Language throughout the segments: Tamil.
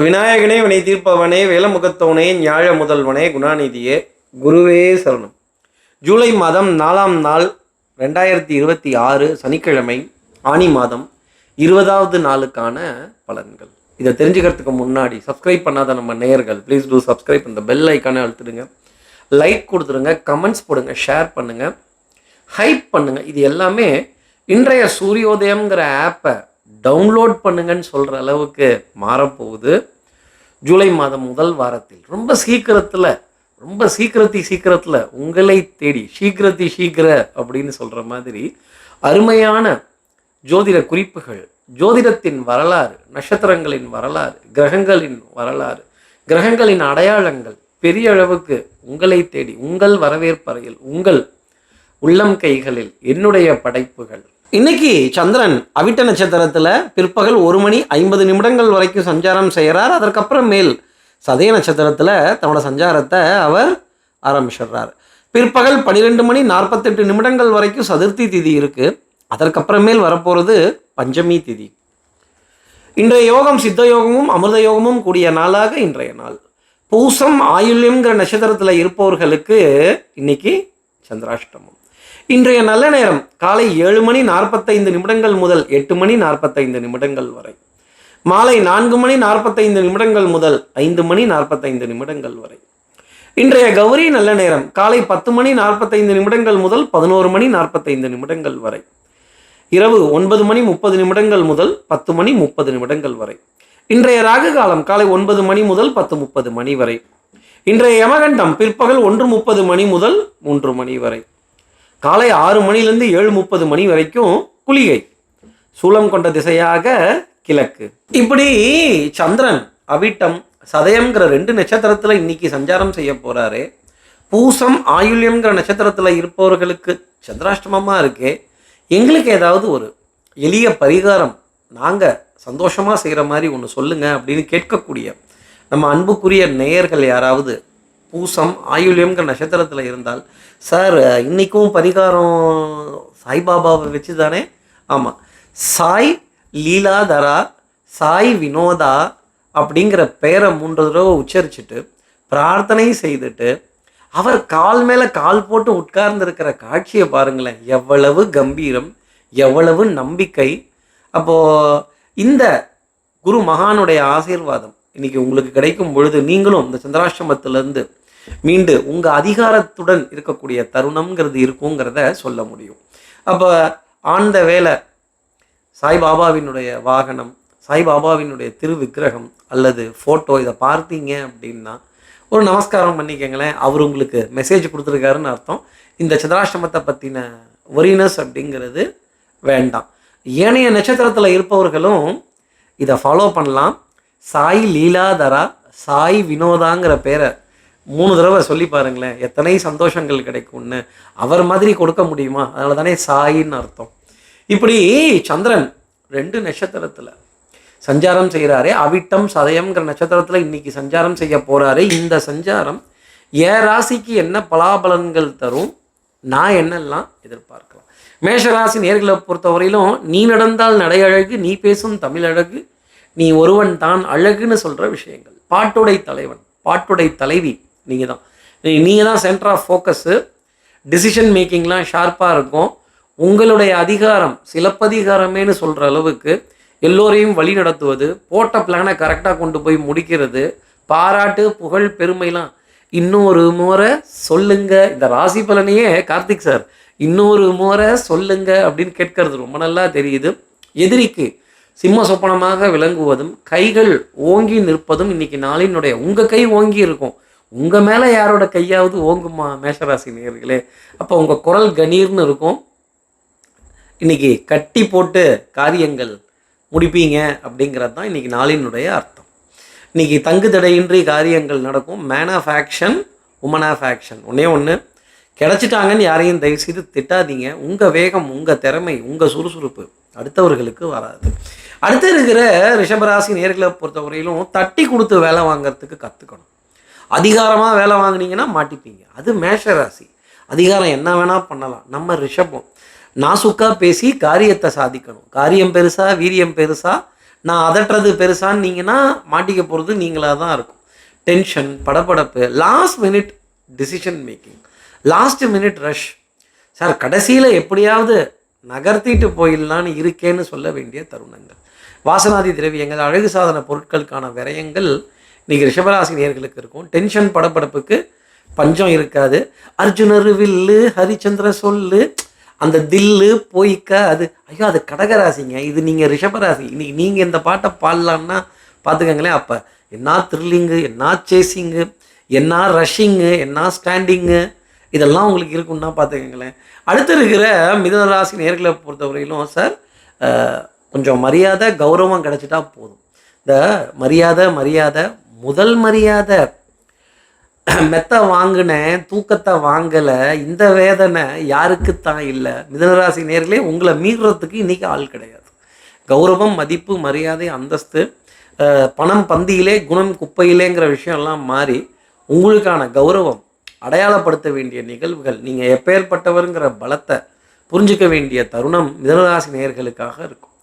விநாயகனே வினை தீர்ப்பவனே வேலமுகத்தவனே ஞாழ முதல்வனே குணாநிதியே குருவே சரணம். ஜூலை மாதம் 4ஆம் நாள் 2026 சனிக்கிழமை ஆனி மாதம் 20வது நாளுக்கான பலன்கள். இதை தெரிஞ்சுக்கிறதுக்கு முன்னாடி சப்ஸ்கிரைப் பண்ணாத நம்ம நேயர்கள் ப்ளீஸ் டூ சப்ஸ்கிரைப். இந்த பெல் ஐக்கானே அழுத்துடுங்க, லைக் கொடுத்துருங்க, கமெண்ட்ஸ் போடுங்க, ஷேர் பண்ணுங்கள், ஹைப் பண்ணுங்கள். இது எல்லாமே இன்றைய சூரியோதயம்ங்கிற ஆப்பை டவுன்லோட் பண்ணுங்கன்னு சொல்கிற அளவுக்கு மாறப்போகுது. ஜூலை மாதம் முதல் வாரத்தில் ரொம்ப சீக்கிரத்தில் உங்களை தேடி சீக்கிர அப்படின்னு சொல்கிற மாதிரி அருமையான ஜோதிட குறிப்புகள், ஜோதிடத்தின் வரலாறு, நட்சத்திரங்களின் வரலாறு, கிரகங்களின் வரலாறு, கிரகங்களின் அடையாளங்கள் பெரிய அளவுக்கு உங்களை தேடி உங்கள் வரவேற்பறையில் உங்கள் உள்ளம் கைகளில் என்னுடைய படைப்புகள். இன்னைக்கு சந்திரன் அவிட்ட நட்சத்திரத்தில் பிற்பகல் 1:50 வரைக்கும் சஞ்சாரம் செய்கிறார். அதற்கப்புறம் மேல் சதய நட்சத்திரத்தில் தன்னோட சஞ்சாரத்தை அவர் ஆரம்பிச்சிடுறார். பிற்பகல் 12:48 வரைக்கும் சதுர்த்தி திதி இருக்குது. அதற்கப்புறமேல் வரப்போகிறது பஞ்சமி திதி. இன்றைய யோகம் சித்த யோகமும் அமிர்த யோகமும் கூடிய நாளாக இன்றைய நாள். பூசம் ஆயுள்யம்ங்கிற நட்சத்திரத்தில் இருப்பவர்களுக்கு இன்னைக்கு சந்திராஷ்டமம். இன்றைய நல்ல நேரம் காலை 7:45 முதல் 8:45 வரை, மாலை 4:45 முதல் 5:45 வரை. இன்றைய கௌரி நல்ல நேரம் காலை 10:45 முதல் 11:45 வரை, இரவு 9:30 முதல் 10:30 வரை. இன்றைய ராகு காலம் காலை 9 முதல் 10:30 வரை. இன்றைய யமகண்டம் பிற்பகல் 1:30 முதல் 3 வரை. காலை 6 7:30 வரைக்கும் குளிகை. சூலம் கொண்ட திசையாக கிழக்கு. இப்படி சந்திரன் அவிட்டம் சதயம்ங்கிற 2 நட்சத்திரத்தில் இன்னைக்கு சஞ்சாரம் செய்ய போகிறாரு. பூசம் ஆயுள்யம்ங்கிற நட்சத்திரத்தில் இருப்பவர்களுக்கு சந்திராஷ்டமமாக இருக்கே. எங்களுக்கு ஏதாவது ஒரு எளிய பரிகாரம் நாங்கள் சந்தோஷமாக செய்கிற மாதிரி ஒன்று சொல்லுங்கள் அப்படின்னு கேட்கக்கூடிய நம்ம அன்புக்குரிய நேயர்கள் யாராவது பூசம் ஆயுள்யம்ங்கிற நட்சத்திரத்தில் இருந்தால், சார் இன்றைக்கும் பரிகாரம் சாய்பாபாவை வச்சு தானே? ஆமாம், சாய் லீலாதரா சாய் வினோதா அப்படிங்கிற பெயரை 3 தடவை உச்சரிச்சுட்டு பிரார்த்தனை செய்துட்டு அவர் கால் மேலே கால் போட்டு உட்கார்ந்துருக்கிற காட்சியை பாருங்களேன். எவ்வளவு கம்பீரம், எவ்வளவு நம்பிக்கை. அப்போது இந்த குரு மகானுடைய ஆசீர்வாதம் இன்னைக்கு உங்களுக்கு கிடைக்கும் பொழுது நீங்களும் இந்த சந்திராஷ்டமத்திலேருந்து மீண்டு உங்கள் அதிகாரத்துடன் இருக்கக்கூடிய தருணம்ங்கிறது இருக்குங்கிறத சொல்ல முடியும். அப்போ ஆண்ட வேலை சாய்பாபாவினுடைய வாகனம், சாய்பாபாவினுடைய திருவிக்கிரகம் அல்லது ஃபோட்டோ இதை பார்த்தீங்க அப்படின்னா ஒரு நமஸ்காரம் பண்ணிக்கங்களேன். அவர் உங்களுக்கு மெசேஜ் கொடுத்துருக்காருன்னு அர்த்தம். இந்த சந்திராஷ்டமத்தை பற்றின ஒரினஸ் அப்படிங்கிறது வேண்டாம். ஏனைய நட்சத்திரத்தில் இருப்பவர்களும் இதை ஃபாலோ பண்ணலாம். சாய் லீலாதரா சாய் வினோதாங்கிற பேரை 3 தடவை சொல்லி பாருங்களேன், எத்தனை சந்தோஷங்கள் கிடைக்கும்னு. அவர் மாதிரி கொடுக்க முடியுமா? அதனால தானே சாயின்னு அர்த்தம். இப்படி சந்திரன் 2 நட்சத்திரத்தில் சஞ்சாரம் செய்கிறாரே. அவிட்டம் சதயம்ங்கிற நட்சத்திரத்தில் இன்னைக்கு சஞ்சாரம் செய்ய போகிறாரு. இந்த சஞ்சாரம் ராசிக்கு என்ன பலாபலன்கள் தரும், நான் என்னெல்லாம் எதிர்பார்க்கலாம்? மேஷராசி நேர்களை பொறுத்தவரையிலும் நீ நடந்தால் நடை அழகு, நீ பேசும் தமிழ் அழகு, நீ ஒருவன் தான் அழகுன்னு சொல்கிற விஷயங்கள். பாட்டுடை தலைவன், பாட்டுடை தலைவி நீங்கள் தான் சென்டர் ஆஃப் ஃபோக்கஸு. டிசிஷன் மேக்கிங்லாம் ஷார்ப்பாக இருக்கும். உங்களுடைய அதிகாரம் சிலப்பதிகாரமேன்னு சொல்கிற அளவுக்கு எல்லோரையும் வழி நடத்துவது, போட்ட பிளானை கரெக்டாக கொண்டு போய் முடிக்கிறது, பாராட்டு புகழ் பெருமைலாம். இன்னொரு முறை சொல்லுங்க, இந்த ராசி பலனையே கார்த்திக் சார் இன்னொரு முறை சொல்லுங்க அப்படின்னு கேட்கறது ரொம்ப நல்லா தெரியுது. எதிரிக்கு சிம்ம சொப்பனமாக விளங்குவதும் கைகள் ஓங்கி நிற்பதும் இன்னைக்கு நாளினுடைய உங்கள் கை ஓங்கி இருக்கும். உங்கள் மேலே யாரோட கையாவது ஓங்குமா மேஷராசி நேயர்களே? அப்போ உங்கள் குரல் கணீர்னு இருக்கும். இன்னைக்கு கட்டி போட்டு காரியங்கள் முடிப்பீங்க அப்படிங்கிறது தான் இன்னைக்கு நாளினுடைய அர்த்தம். இன்னைக்கு தங்கு தடையின்றி காரியங்கள் நடக்கும். Man of action, woman of action. ஒன்று கிடச்சிட்டாங்கன்னு யாரையும் தயவுசெய்து திட்டாதீங்க. உங்கள் வேகம், உங்கள் திறமை, உங்கள் சுறுசுறுப்பு அடுத்தவர்களுக்கு வராது. அடுத்து இருக்கிற ரிஷபராசி நேர்களை பொறுத்தவரையிலும் தட்டி கொடுத்து வேலை வாங்கிறதுக்கு கற்றுக்கணும். அதிகாரமாக வேலை வாங்கினீங்கன்னா மாட்டிப்பீங்க. அது மேஷராசி. அதிகாரம் என்ன வேணால் பண்ணலாம். நம்ம ரிஷபம் நாசுக்காக பேசி காரியத்தை சாதிக்கணும். காரியம் பெருசா வீரியம் பெருசா நான் அதட்டுறது பெருசான்னு நீங்கன்னா மாட்டிக்க போகிறது நீங்களாக தான் இருக்கும். டென்ஷன், படபடப்பு, last minute decision making, last minute rush. Sir கடைசியில் எப்படியாவது நகர்த்திட்டு போயிடலான்னு இருக்கேன்னு சொல்ல வேண்டிய தருணங்கள். வாசனாதி திரவியங்கள், அழகு சாதன பொருட்களுக்கான விரயங்கள் இன்றைக்கி ரிஷபராசி நேயர்களுக்கு இருக்கும். டென்ஷன், படபடப்புக்கு பஞ்சம் இருக்காது. அர்ஜுனர் வில்லு, ஹரிச்சந்திர சொல்லு, அந்த தில்லு போய்க்க அது ஐயோ அது கடகராசிங்க. இது நீங்கள் ரிஷபராசி. இன்னைக்கு நீங்கள் இந்த பாட்டை பாடலான்னா பார்த்துக்கங்களேன். அப்போ என்ன த்ரில்லிங்கு, என்ன சேசிங்கு, என்ன ரஷ்ஷிங்கு, என்ன ஸ்டாண்டிங்கு, இதெல்லாம் உங்களுக்கு இருக்குன்னா பார்த்துக்கங்களேன். அடுத்து இருக்கிற மிதுனராசி நேர்களை பொறுத்தவரையிலும் சார் கொஞ்சம் மரியாதை, கௌரவம் கிடச்சிட்டா போதும். இந்த மரியாதை முதல் மரியாதை மெத்த வாங்கினேன், தூக்கத்தை வாங்கலை, இந்த வேதனை யாருக்குத்தான் இல்லை. மிதுனராசி நேர்களே, உங்களை மீறுறதுக்கு இன்றைக்கி ஆள் கிடையாது. கௌரவம், மதிப்பு, மரியாதை, அந்தஸ்து, பணம் பந்தியிலே குணம் குப்பையிலேங்கிற விஷயம்லாம் மாறி உங்களுக்கான கௌரவம் அடையாளப்படுத்த வேண்டிய நிகழ்வுகள், நீங்கள் எப்பேற்பட்டவருங்கிற பலத்தை புரிஞ்சிக்க வேண்டிய தருணம் மிதுனராசி நேயர்களுக்காக இருக்கும்.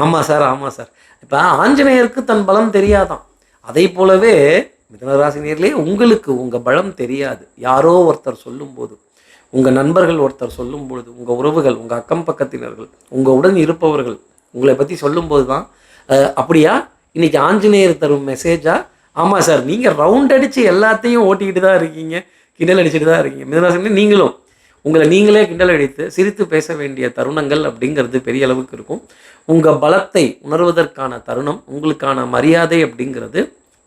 ஆமாம் சார். இப்போ ஆஞ்சநேயருக்கு தன் பலம் தெரியாதான். அதை போலவே மிதுனராசி நேயர்களே, உங்களுக்கு உங்கள் பலம் தெரியாது. யாரோ ஒருத்தர் சொல்லும்போது, உங்கள் நண்பர்கள் ஒருத்தர் சொல்லும்பொழுது, உங்கள் உறவுகள், உங்கள் அக்கம் பக்கத்தினர்கள், உங்கள் உடன் இருப்பவர்கள் உங்களை பற்றி சொல்லும்போது தான் அப்படியா இன்றைக்கி ஆஞ்சநேயர் தரும் மெசேஜா? ஆமாம் சார், நீங்கள் ரவுண்ட் அடித்து எல்லாத்தையும் ஓட்டிக்கிட்டு தான் இருக்கீங்க, கிண்டல் அடிச்சுட்டு தான் இருக்கீங்க. மிதுனராசி நீங்களும் உங்களை நீங்களே கிண்டல் அடித்து சிரித்து பேச வேண்டிய தருணங்கள் அப்படிங்கிறது பெரிய அளவுக்கு இருக்கும். உங்கள் பலத்தை உணர்வதற்கான தருணம், உங்களுக்கான மரியாதை அப்படிங்கிறது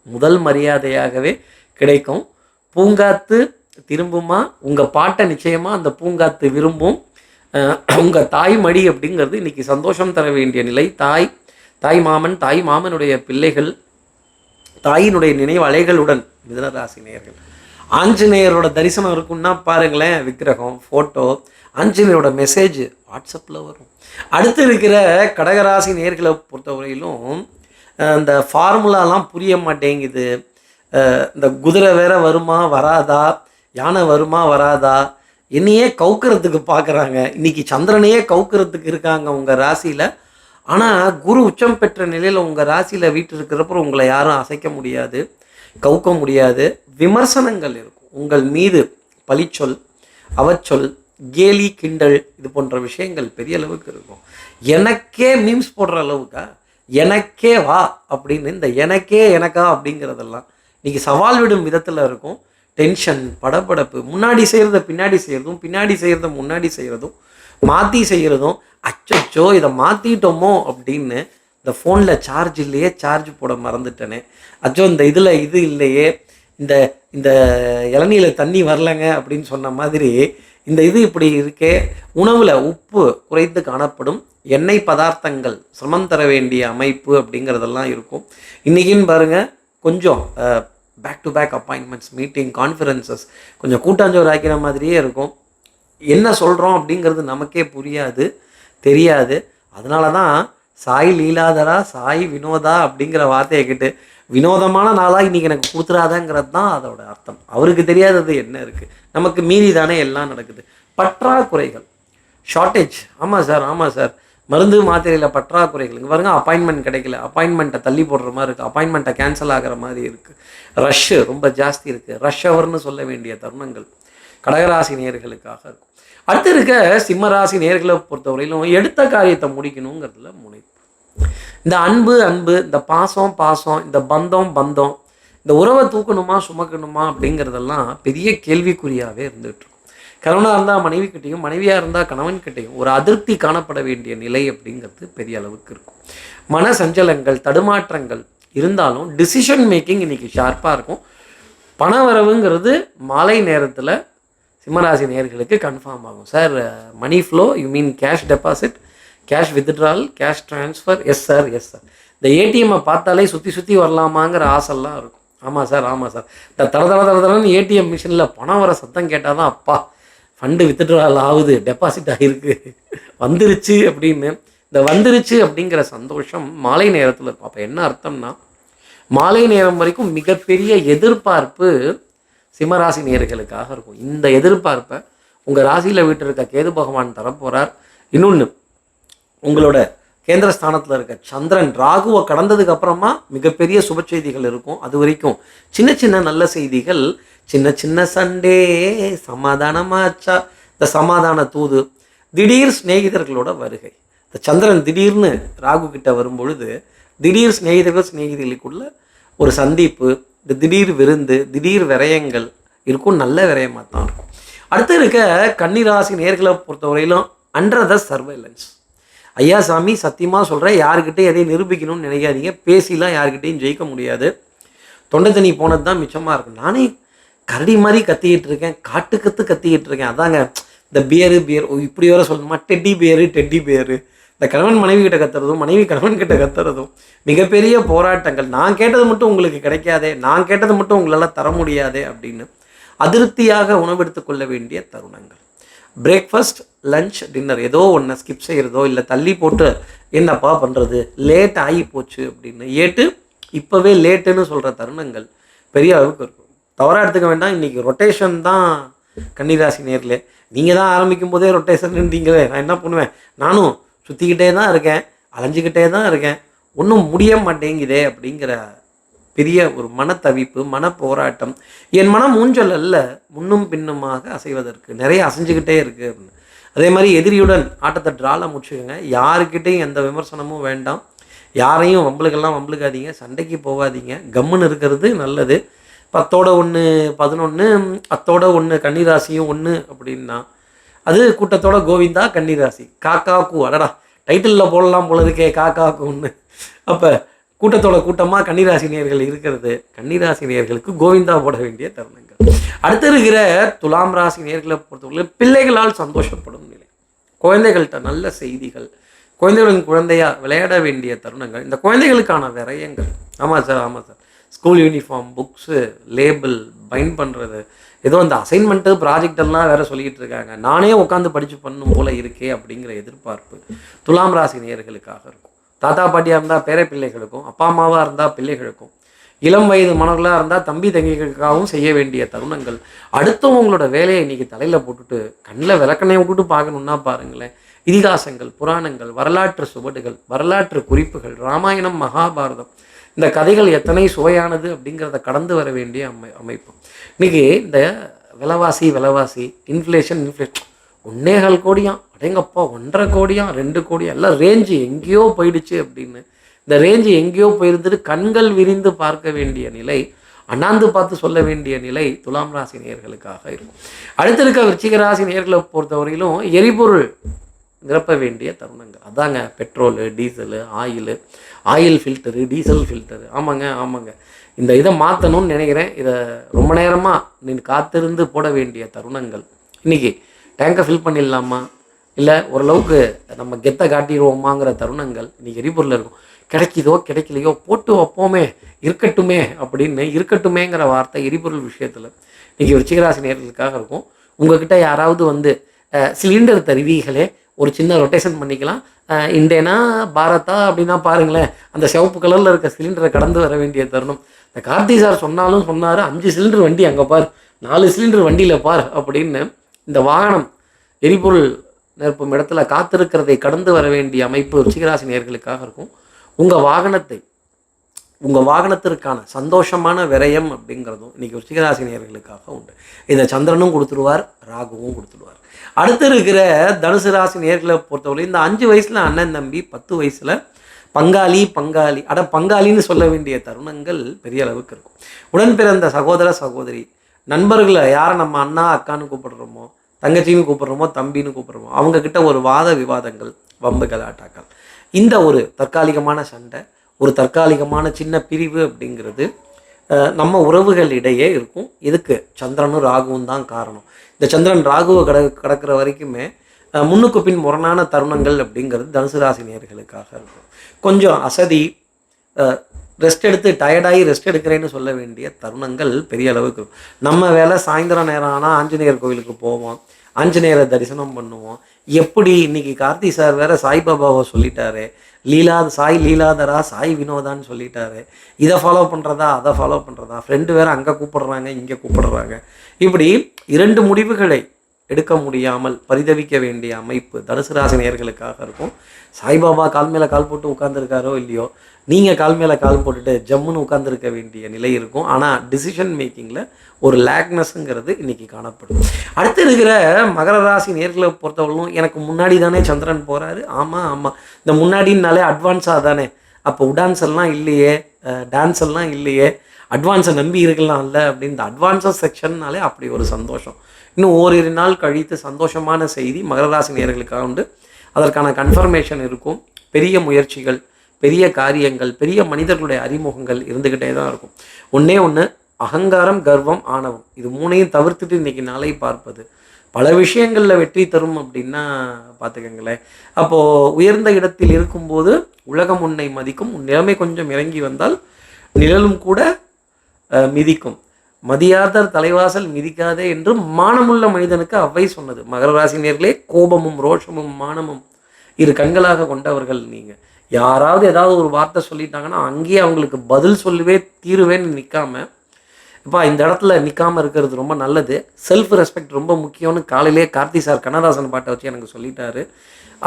முதல் மரியாதையாகவே கிடைக்கும். பூங்காத்து திரும்புமா, உங்கள் பாட்டை நிச்சயமாக அந்த பூங்காத்து விரும்பும். உங்கள் தாய் மடி அப்படிங்கிறது இன்றைக்கி சந்தோஷம் தர வேண்டிய நிலை. தாய் மாமன், தாய் மாமனுடைய பிள்ளைகள், தாயினுடைய நினைவு அலைகளுடன் மிதுனராசி நேயர்கள். ஆஞ்சநேயரோட தரிசனம் இருக்குன்னா பாருங்களேன், விக்கிரகம், ஃபோட்டோ, ஆஞ்சநேயரோட மெசேஜ் வாட்ஸ்அப்பில் வரும். அடுத்து இருக்கிற கடகராசி நேயர்களை பொறுத்தவரையிலும் இந்த ஃபார்முலாலாம் புரிய மாட்டேங்குது. இந்த குதிரை வேற வருமா வராதா, யானை வருமா வராதா, என்னையே கவுக்கிறதுக்கு பார்க்குறாங்க. இன்றைக்கி சந்திரனையே கவுக்கிறதுக்கு இருக்காங்க உங்கள் ராசியில். ஆனால் குரு உச்சம் பெற்ற நிலையில் உங்கள் ராசியில் வீட்டு இருக்கிறப்ப உங்களை யாரும் அசைக்க முடியாது, கவுக்க முடியாது. விமர்சனங்கள் இருக்கும் உங்கள் மீது, பழிச்சொல், அவச்சொல், கேலி, கிண்டல், இது போன்ற விஷயங்கள் பெரிய அளவுக்கு இருக்கும். எனக்கே மீம்ஸ் போடுற அளவுக்கா, எனக்கே வா அப்படின்னு இந்த எனக்கா அப்படிங்கிறதெல்லாம் இன்றைக்கி சவால் விடும் விதத்தில் இருக்கும். டென்ஷன், படபடப்பு, முன்னாடி செய்கிறத பின்னாடி செய்கிறதும், பின்னாடி செய்கிறத முன்னாடி செய்கிறதும், மாற்றி செய்கிறதும், அச்சோ இதை மாற்றிட்டோமோ அப்படின்னு, இந்த ஃபோனில் சார்ஜ் இல்லையே, சார்ஜ் போட மறந்துட்டேனே, அச்சோ இந்த இதில் இது இல்லையே, இந்த இந்த இளநீரில் தண்ணி வரலைங்க அப்படின்னு சொன்ன மாதிரி இந்த இது இப்படி இருக்கே. உணவில் உப்பு குறைந்து காணப்படும். எண்ணெய் பதார்த்தங்கள் சிரமம் தர வேண்டிய அமைப்பு அப்படிங்கிறதெல்லாம் இருக்கும். இன்றைக்கின்னு பாருங்கள், கொஞ்சம் back to back appointments, meeting, conferences, கொஞ்சம் கூட்டாஞ்சோறு ஆக்கிற மாதிரியே இருக்கும். என்ன சொல்கிறோம் அப்படிங்கிறது நமக்கே புரியாது, தெரியாது. அதனால தான் சாய் லீலாதரா, சாய் வினோதா அப்படிங்கிற வார்த்தையை கேட்டு வினோதமான நாளாக இன்றைக்கி எனக்கு கொடுத்துறாதாங்கிறது தான் அதோட அர்த்தம். அவருக்கு தெரியாதது என்ன இருக்குது, நமக்கு மீறி தானே எல்லாம் நடக்குது. பற்றாக்குறைகள், ஷார்ட்டேஜ். ஆமாம் சார், மருந்து மாத்திரையில் பற்றாக்குறைகள். இங்கே பாருங்கள், அப்பாயின்மெண்ட் கிடைக்கல, அப்பாயின்மெண்ட்டை தள்ளி போடுற மாதிரி இருக்குது, அப்பாயின்மெண்ட்டை கேன்சல் ஆகிற மாதிரி இருக்குது, ரஷ்ஷு ரொம்ப ஜாஸ்தி இருக்குது, ரஷ் ஹவர்னு சொல்ல வேண்டிய தருணங்கள் கடகராசி நேயர்களுக்காக இருக்கும். அடுத்து இருக்க சிம்மராசி நேயர்களை பொறுத்தவரையிலும் எடுத்த காரியத்தை முடிக்கணுங்கிறதுல முனைப்பு. இந்த அன்பு, இந்த பாசம், இந்த பந்தம், இந்த உறவை தூக்கணுமா சுமக்கணுமா அப்படிங்கிறதெல்லாம் பெரிய கேள்விக்குறியாகவே இருந்துகிட்டு இருக்கும். கணவனாக இருந்தால் மனைவிக்கிட்டையும், மனைவியாக இருந்தால் கணவன்கிட்டையும் ஒரு அதிருப்தி காணப்பட வேண்டிய நிலை அப்படிங்கிறது பெரிய அளவுக்கு இருக்கும். மன சஞ்சலங்கள், தடுமாற்றங்கள் இருந்தாலும் டிசிஷன் மேக்கிங் இன்றைக்கி ஷார்ப்பாக இருக்கும். பண வரவுங்கிறது மாலை நேரத்தில் சிம்மராசி நேயர்களுக்கு கன்ஃபார்ம் ஆகும். Sir money flow, you mean cash deposit, cash withdrawal, cash transfer. Yes sir. இந்த ஏடிஎம்மை பார்த்தாலே சுற்றி வரலாமாங்கிற ஆசைலாம் இருக்கும். ஆமாம் சார். இந்த தரன்னு ஏடிஎம் மிஷினில் பணம் வர சத்தம் கேட்டால் தான் அப்பா ஃபண்டு வித்ட்ரால் ஆகுது, டெபாசிட் ஆகிருக்கு, வந்துருச்சு அப்படின்னு. இந்த வந்துருச்சு அப்படிங்கிற சந்தோஷம் மாலை நேரத்தில் இருக்கும். அப்போ என்ன அர்த்தம்னா, மாலை நேரம் வரைக்கும் மிகப்பெரிய எதிர்பார்ப்பு சிம்மராசி நேயர்களுக்காக இருக்கும். இந்த எதிர்பார்ப்பை உங்கள் ராசியில் வீட்டு இருக்க கேது பகவான் தரப்போகிறார். இன்னொன்று, உங்களோட கேந்திரஸ்தானத்தில் இருக்க சந்திரன் ராகுவை கடந்ததுக்கு அப்புறமா மிகப்பெரிய சுப செய்திகள் இருக்கும். அது வரைக்கும் சின்ன சின்ன நல்ல செய்திகள், சின்ன சின்ன சண்டே சமாதானமாச்சா, இந்த சமாதான தூது, திடீர் சிநேகிதர்களோட வருகை. இந்த சந்திரன் திடீர்னு ராகு கிட்ட வரும்பொழுது திடீர் சிநேகிதிகளுக்குள்ள ஒரு சந்திப்பு, இந்த திடீர் விருந்து, திடீர் விரயங்கள் இருக்கும். நல்ல விரயமாக தான் இருக்கும். அடுத்து இருக்க கன்னிராசி நேர்களை பொறுத்தவரையிலும் அண்டர் த சர்வைலன்ஸ். ஐயா சாமி சத்தியமாக சொல்கிறேன், யாருக்கிட்டே எதையும் நிரூபிக்கணும்னு நினைக்காதீங்க. பேசிலாம் யாருக்கிட்டையும் ஜெயிக்க முடியாது. தொண்டை தண்ணி போனது தான் மிச்சமாக இருக்கும். நானே கரடி மாதிரி கத்திக்கிட்டு இருக்கேன், கத்திக்கிட்டு இருக்கேன். அதாங்க இந்த பியரு இப்படி வர சொல்லணுமா, டெட்டி பியரு. இந்த கணவன் மனைவி கிட்ட கத்துறதும், மனைவி கணவன் கிட்ட கத்துறதும் மிகப்பெரிய போராட்டங்கள். நான் கேட்டது மட்டும் உங்களுக்கு கிடைக்காதே, நான் கேட்டது மட்டும் உங்களால் தர முடியாதே அப்படின்னு அதிருப்தியாக உணவெடுத்து கொள்ள வேண்டிய தருணங்கள். பிரேக்ஃபாஸ்ட், லஞ்ச், டின்னர் ஏதோ ஒன்று ஸ்கிப் செய்கிறதோ இல்லை தள்ளி போட்டு என்னப்பா பண்ணுறது, லேட் ஆகி போச்சு அப்படின்னு இப்போவே லேட்டுன்னு சொல்கிற தருணங்கள் பெரிய அளவுக்கு இருக்கும். தவறாக எடுத்துக்க வேண்டாம். இன்றைக்கி ரொட்டேஷன் தான் கன்னிராசி நேரில். நீங்கள் தான் ஆரம்பிக்கும் போதே ரொட்டேஷன்ன்றீங்களே, நான் என்ன பண்ணுவேன், நானும் சுற்றிக்கிட்டே தான் இருக்கேன், அலைஞ்சிக்கிட்டே தான் இருக்கேன், ஒன்றும் முடிய மாட்டேங்குதே அப்படிங்கிற பெரிய ஒரு மனத்தவிப்பு, மன போராட்டம். என் மனம் ஊஞ்சல் அல்ல, முன்னும் பின்னுமாக அசைவதற்கு நிறைய அசைஞ்சுக்கிட்டே இருக்குது அப்படின்னு. அதே மாதிரி எதிரியுடன் ஆட்டத்தை ட்ரால முடிச்சுக்கோங்க. யாருக்கிட்டையும் எந்த விமர்சனமும் வேண்டாம். யாரையும் வம்பளுக்காதீங்க, சண்டைக்கு போகாதீங்க, கம்முன்னு இருக்கிறது நல்லது. 10ஓட 1 11, 10ஓட 1 கன்னிராசியும் 1 அப்படின்னா அது கூட்டத்தோட கோவிந்தா கன்னிராசி. காக்காக்கு அடடா டைட்டிலில் போடலாம் போல இருக்கே, காக்காக்கு 1. அப்போ கூட்டத்தோட கூட்டமாக கன்னிராசி நேயர்கள் இருக்கிறது. கன்னிராசி நேயர்களுக்கு கோவிந்தா போட வேண்டிய தருணங்கள். அடுத்து இருக்கிற துலாம் ராசி நேயர்களை பொறுத்தவரை பிள்ளைகளால் சந்தோஷப்படும் நிலை, குழந்தைகள்கிட்ட நல்ல செய்திகள், குழந்தைகளின் குழந்தையா விளையாட வேண்டிய தருணங்கள், இந்த குழந்தைகளுக்கான விரயங்கள். ஆமாம் sir, school uniform, books, label, bind பண்ணுறது, ஏதோ இந்த அசைன்மெண்ட்டு ப்ராஜெக்டெல்லாம் வேறு சொல்லிக்கிட்டு இருக்காங்க, நானே உட்காந்து படித்து பண்ணும் போல் இருக்கே அப்படிங்கிற எதிர்பார்ப்பு துலாம் ராசி நேயர்களுக்காக இருக்கும். தாத்தா பாட்டியாக இருந்தால் பேர பிள்ளைகளுக்கும், அப்பா அம்மாவாக இருந்தால் பிள்ளைகளுக்கும், இளம் வயது மனர்களாக இருந்தால் தம்பி தங்கிகளுக்காகவும் செய்ய வேண்டிய தருணங்கள். அடுத்தவங்களோட வேலையை இன்றைக்கி தலையில் போட்டுட்டு கண்ணில் விளக்கணையை விட்டுட்டு பார்க்கணுன்னா பாருங்களேன். இதிகாசங்கள், புராணங்கள், வரலாற்று சுவடுகள், வரலாற்று குறிப்புகள், ராமாயணம், மகாபாரதம், இந்த கதைகள் எத்தனை சுவையானது அப்படிங்கிறத கடந்து வர வேண்டிய அமைப்பு. இன்றைக்கி இந்த விலைவாசி, இன்ஃப்ளேஷன் 1.25 கோடியாம், அடேங்கப்பா 1.5 கோடியாம், 2 கோடியாம், எல்லாம் ரேஞ்சு எங்கேயோ போயிடுச்சு அப்படின்னு. இந்த ரேஞ்சு எங்கேயோ போயிருந்துட்டு கண்கள் விரிந்து பார்க்க வேண்டிய நிலை, அண்ணாந்து பார்த்து சொல்ல வேண்டிய நிலை துலாம் ராசி நேயர்களுக்காக இருக்கும். அடுத்து இருக்க விருச்சிக ராசி நேயர்களை பொறுத்தவரையிலும் எரிபொருள் நிரப்ப வேண்டிய தருணங்கள். அதாங்க petrol, diesel, oil filter, diesel filter. ஆமாங்க இந்த இதை மாற்றணும்னு நினைக்கிறேன். இதை ரொம்ப நேரமாக நீங்கள் காத்திருந்து போட வேண்டிய தருணங்கள். இன்றைக்கி டேங்கை ஃபில் பண்ணிடலாமா, இல்லை ஓரளவுக்கு நம்ம கெத்தை காட்டிடுவோமாங்கிற தருணங்கள் இன்றைக்கி எரிபொருள் இருக்கும். கிடைக்குதோ கிடைக்கலையோ போட்டு வைப்போமே, இருக்கட்டுமேங்கிற வார்த்தை எரிபொருள் விஷயத்தில் இன்றைக்கி விருச்சிகராசி நேயர்களுக்காக இருக்கும். உங்கள்கிட்ட யாராவது வந்து சிலிண்டர் தருவீங்களே, ஒரு சின்ன ரொட்டேஷன் பண்ணிக்கலாம், இண்டேனா பாரதா அப்படின்னா பாருங்களேன், அந்த சிவப்பு கலரில் இருக்க சிலிண்டரை கடந்து வர வேண்டிய தருணம். இந்த கார்த்தி சார் சொன்னார் 5 சிலிண்டர் வண்டி அங்கே பார், 4 சிலிண்டர் வண்டியில் பார் அப்படின்னு. இந்த வாகனம் எரிபொருள் நிரப்பும் இடத்துல காத்திருக்கிறதை கடந்து வர வேண்டிய அமைப்பு ருச்சிகராசி நேயர்களுக்காக இருக்கும். உங்கள் வாகனத்திற்கான சந்தோஷமான விரயம் அப்படிங்கிறதும் இன்றைக்கி ருச்சிகராசி நேயர்களுக்காக உண்டு. இதை சந்திரனும் கொடுத்துருவார், ராகுவும் கொடுத்துருவார். அடுத்து இருக்கிற தனுசு ராசி நேயர்களை பொறுத்தவரை இந்த 5 வயசில் அண்ணன் தம்பி, 10 வயசில் பங்காளி, பங்காளின்னு சொல்ல வேண்டிய தருணங்கள் பெரிய அளவுக்கு இருக்கும். உடன் பிறந்த சகோதரி, நண்பர்களை யாரை நம்ம அண்ணா அக்கான்னு கூப்பிடுறோமோ, தங்கச்சின்னு கூப்பிடுறோமோ, தம்பின்னு கூப்பிடுறோமோ, அவங்கக்கிட்ட ஒரு வாத விவாதங்கள், வம்பு கலாட்டாக்கள், இந்த ஒரு தற்காலிகமான சண்டை, ஒரு தற்காலிகமான சின்ன பிரிவு அப்படிங்கிறது நம்ம உறவுகள் இடையே இருக்கும். இதுக்கு சந்திரனும் ராகுவும் தான் காரணம். இந்த சந்திரன் ராகுவை கடக்கிற வரைக்குமே முன்னுக்கு பின் முரணான தருணங்கள் அப்படிங்கிறது தனுசு ராசி நேயர்களுக்காக இருக்கும். கொஞ்சம் அசதி, ரெஸ்ட் எடுத்து டயர்டாகி ரெஸ்ட் எடுக்கிறேன்னு சொல்ல வேண்டிய தருணங்கள் பெரிய அளவுக்கு இருக்கும். நம்ம வேலை சாயந்தரம் நேரம் ஆனால் ஆஞ்சநேயர் கோவிலுக்கு போவோம், ஆஞ்சநேயரை தரிசனம் பண்ணுவோம். எப்படி இன்னைக்கு கார்த்தி சார் வேற சாய்பாபாவை சொல்லிட்டாரு, சாய் லீலாதரா, சாய் வினோதான்னு சொல்லிட்டாரு. இதை ஃபாலோ பண்ணுறதா, அதை ஃபாலோ பண்ணுறதா, ஃப்ரெண்டு வேற அங்கே கூப்பிடுறாங்க, இங்கே கூப்பிடுறாங்க. இப்படி 2 முடிவுகளை எடுக்க முடியாமல் பரிதவிக்க வேண்டிய அமைப்பு தனுசு ராசி நேயர்களுக்காக இருக்கும். சாய்பாபா கால் மேலே கால் போட்டு உட்காந்துருக்காரோ இல்லையோ, நீங்கள் கால் மேலே கால் போட்டுட்டு ஜம்முன்னு உட்காந்துருக்க வேண்டிய நிலை இருக்கும். ஆனால் டிசிஷன் மேக்கிங்கில் ஒரு லேக்னஸ்ங்கிறது இன்றைக்கி காணப்படும். அடுத்து இருக்கிற மகர ராசி நேயர்களை பொறுத்தவரைக்கும் எனக்கு முன்னாடி தானே சந்திரன் போகிறாரு. ஆமாம், இந்த முன்னாடினாலே அட்வான்ஸாக தானே, அப்போ உடான்ஸ் எல்லாம் இல்லையே, டான்ஸ் எல்லாம் இல்லையே, அட்வான்ஸை நம்பி இருக்கலாம்ல அப்படின்னு இந்த அட்வான்ஸஸ் செக்ஷன்னாலே அப்படி ஒரு சந்தோஷம். இன்னும் ஓரிரு நாள் கழித்து சந்தோஷமான செய்தி மகர ராசி நேயர்களுக்காக உண்டு. அதற்கான கன்ஃபர்மேஷன் இருக்கும். பெரிய முயற்சிகள், பெரிய காரியங்கள், பெரிய மனிதர்களுடைய அறிமுகங்கள் இருந்துக்கிட்டே தான் இருக்கும். ஒன்று அகங்காரம், கர்வம், ஆணவம், இது மூணையும் தவிர்த்துட்டு இன்றைக்கி நாளை பார்ப்பது பல விஷயங்களில் வெற்றி தரும் அப்படின்னா பார்த்துக்கங்களேன். அப்போது உயர்ந்த இடத்தில் இருக்கும்போது உலகம் உன்னை மதிக்கும். உன் நிலைமை கொஞ்சம் இறங்கி வந்தால் நிழலும் கூட மிதிக்கும். மதியாதர் தலைவாசல் மிதிக்காதே என்று மானமுள்ள மனிதனுக்கு அவ்வை சொன்னது. மகர ராசி நேயர்களே, கோபமும் ரோஷமும் மானமும் இரு கண்களாக கொண்டவர்கள் நீங்கள். யாராவது ஏதாவது ஒரு வார்த்தை சொல்லிட்டாங்கன்னா அங்கேயே அவங்களுக்கு பதில் சொல்லவே தீருவேன்னு நிற்காம, இப்போ இந்த இடத்துல நிற்காமல் இருக்கிறது ரொம்ப நல்லது. செல்ஃப் ரெஸ்பெக்ட் ரொம்ப முக்கியம்னு காலையிலே கார்த்தி சார் கண்ணதாசன் பாட்டை வச்சு எனக்கு சொல்லிட்டாரு.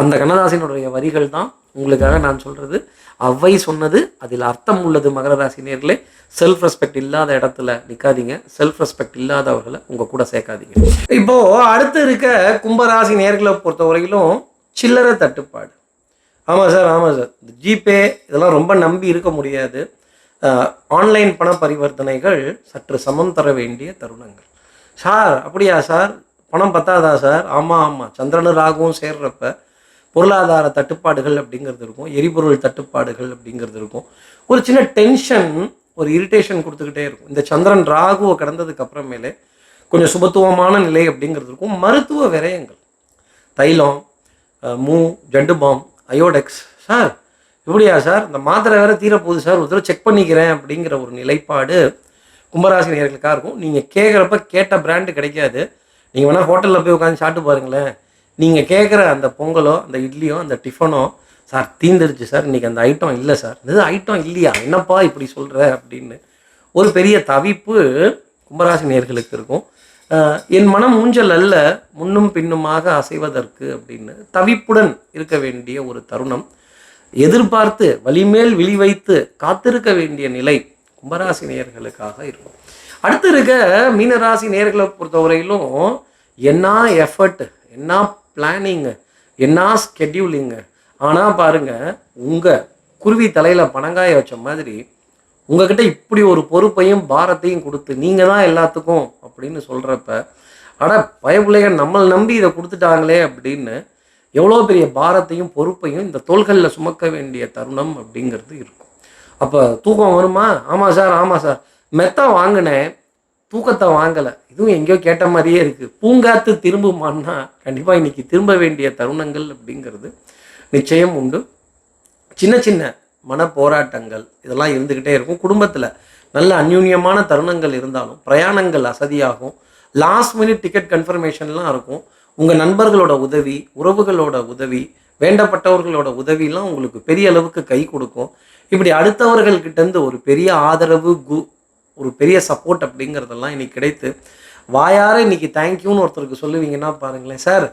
அந்த கண்ணதாசனுடைய வரிகள் தான் உங்களுக்காக நான் சொல்கிறது. அவ்வை சொன்னது, அதில் அர்த்தம் உள்ளது. மகர ராசி நேயர்களே, செல்ஃப் ரெஸ்பெக்ட் இல்லாத இடத்துல நிற்காதீங்க. செல்ஃப் ரெஸ்பெக்ட் இல்லாதவர்களை உங்கள் கூட சேர்க்காதீங்க. இப்போது அடுத்து இருக்க கும்பராசி நேயர்களை பொறுத்தவரையிலும் சில்லறை தட்டுப்பாடு. ஆமாம் சார், ஜிபே இதெல்லாம் ரொம்ப நம்பி இருக்க முடியாது. ஆன்லைன் பண பரிவர்த்தனைகள் சற்று சமம் தர வேண்டிய தருணங்கள். சார் அப்படியா சார், பணம் பத்தாதா சார்? ஆமாம், சந்திரனு ராகுவும் சேர்றப்ப பொருளாதார தட்டுப்பாடுகள் அப்படிங்கிறது இருக்கும். எரிபொருள் தட்டுப்பாடுகள் அப்படிங்கிறது இருக்கும். ஒரு சின்ன டென்ஷன், ஒரு இரிட்டேஷன் கொடுத்துக்கிட்டே இருக்கும். இந்த சந்திரன் ராகுவை கடந்ததுக்கு அப்புறமேலே கொஞ்சம் சுபத்துவமான நிலை அப்படிங்கிறது இருக்கும். மருத்துவ விரயங்கள், தைலம், ஜண்டுபாம், அயோடெக்ஸ். சார் இப்படியா சார், இந்த மாத்திரை வேறு தீரப்போகுது சார், ஒரு தடவை செக் பண்ணிக்கிறேன் அப்படிங்கிற ஒரு நிலைப்பாடு கும்பராசி நேயர்களுக்காக இருக்கும். நீங்கள் கேட்குறப்ப கேட்ட பிராண்டு கிடைக்காது. நீங்கள் வேணால் ஹோட்டலில் போய் உட்காந்து சாப்பிட்டு பாருங்களேன். நீங்கள் கேட்குற அந்த பொங்கலோ, அந்த இட்லியோ, அந்த டிஃபனோ, சார் தீந்துருச்சு சார், இன்றைக்கி அந்த ஐட்டம் இல்லை சார். இது ஐட்டம் இல்லையா, என்னப்பா இப்படி சொல்கிற அப்படின்னு ஒரு பெரிய தவிப்பு கும்பராசி நேயர்களுக்கு இருக்கும். என் மனம் ஊஞ்சல் அல்ல, முன்னும் பின்னுமாக அசைவதற்கு அப்படின்னு தவிப்புடன் இருக்க வேண்டிய ஒரு தருணம். எதிர்பார்த்து வலிமேல் விழி வைத்து காத்திருக்க வேண்டிய நிலை கும்பராசி நேயர்களுக்காக இருக்கும். அடுத்து இருக்க மீனராசி நேயர்களை பொறுத்தவரையிலும் என்ன எஃபர்ட், என்ன பிளானிங்கு, என்ன ஸ்கெட்யூலிங்கு. ஆனால் பாருங்கள், உங்கள் குருவி தலையில் பனங்காய வச்ச மாதிரி உங்ககிட்ட இப்படி ஒரு பொறுப்பையும் பாரத்தையும் கொடுத்து நீங்கள் தான் எல்லாத்துக்கும் அப்படின்னு சொல்கிறப்ப, பயப்பிள்ளைகள் நம்மளை நம்பி இதை கொடுத்துட்டாங்களே அப்படின்னு எவ்வளோ பெரிய பாரத்தையும் பொறுப்பையும் இந்த தோள்களில் சுமக்க வேண்டிய தருணம் அப்படிங்கிறது இருக்கும். அப்போ தூக்கம் வருமா? ஆமாம் சார், மெத்த வாங்கினேன், தூக்கத்தை வாங்கலை. இதுவும் எங்கேயோ கேட்ட மாதிரியே இருக்குது. பூங்காத்து திரும்புமான்னா கண்டிப்பாக இன்றைக்கி திரும்ப வேண்டிய தருணங்கள் அப்படிங்கிறது நிச்சயம் உண்டு. சின்ன சின்ன மன போராட்டங்கள் இதெல்லாம் இருந்துக்கிட்டே இருக்கும். குடும்பத்தில் நல்ல அந்யூன்யமான தருணங்கள் இருந்தாலும் பிரயாணங்கள் அசதியாகும். லாஸ்ட் மினிட் டிக்கெட் கன்ஃபர்மேஷன்லாம் இருக்கும். உங்கள் நண்பர்களோட உதவி, உறவுகளோட உதவி, வேண்டப்பட்டவர்களோட உதவிலாம் உங்களுக்கு பெரிய அளவுக்கு கை கொடுக்கும். இப்படி அடுத்தவர்கள்கிட்டேருந்து ஒரு பெரிய ஆதரவு, ஒரு பெரிய சப்போர்ட் அப்படிங்கிறதெல்லாம் இன்றைக்கி கிடைத்து வாயார இன்றைக்கி தேங்க்யூன்னு ஒருத்தருக்கு சொல்லுவீங்கன்னா பாருங்களேன். சார்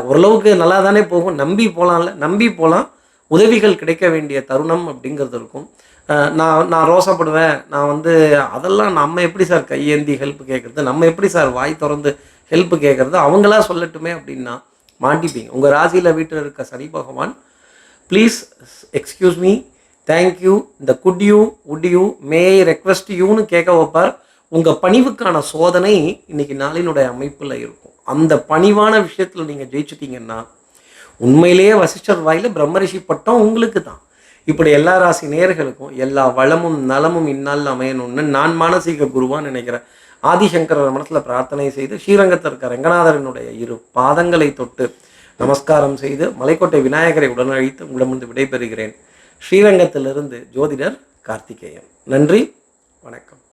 ஓரளவுக்கு நல்லா தானே போகும், நம்பி போகலாம்ல, நம்பி போகலாம். உதவிகள் கிடைக்க வேண்டிய தருணம் அப்படிங்கிறது இருக்கும். நான் ரோசப்படுவேன். நான் அதெல்லாம் நம்ம எப்படி சார் கையேந்தி ஹெல்ப் கேட்குறது, நம்ம எப்படி சார் வாய் திறந்து ஹெல்ப் கேட்குறது, அவங்களா சொல்லட்டுமே அப்படின்னா மாட்டிப்பீங்க. உங்கள் ராசியில் வீட்டில் இருக்க சனி பகவான் ப்ளீஸ் எக்ஸ்கியூஸ் மீ, தேங்க்யூ, இந்த could you, would you, may request யூன்னு கேட்க வைப்பார். உங்கள் பணிவுக்கான சோதனை இன்றைக்கி நாளினுடைய அமைப்பில் இருக்கும். அந்த பணிவான விஷயத்தில் நீங்கள் ஜெயிச்சிட்டிங்கன்னா உண்மையிலேயே வசிஷ்டர் வாயில் பிரம்மரிஷி பட்டம் உங்களுக்கு தான். இப்படி எல்லா ராசி நேயர்களுக்கும் எல்லா வளமும் நலமும் இந்நாளில் அமையணும்னு நான் மானசீக குருவான்னு நினைக்கிறேன். ஆதிசங்கரர் மனத்தில் பிரார்த்தனை செய்து ஸ்ரீரங்கத்தில் இருக்க ரங்கநாதரனுடைய 2 பாதங்களை தொட்டு நமஸ்காரம் செய்து மலைக்கோட்டை விநாயகரை உடனழைத்து உங்களிடமிருந்து விடைபெறுகிறேன். ஸ்ரீரங்கத்திலிருந்து ஜோதிடர் கார்த்திகேயன். நன்றி, வணக்கம்.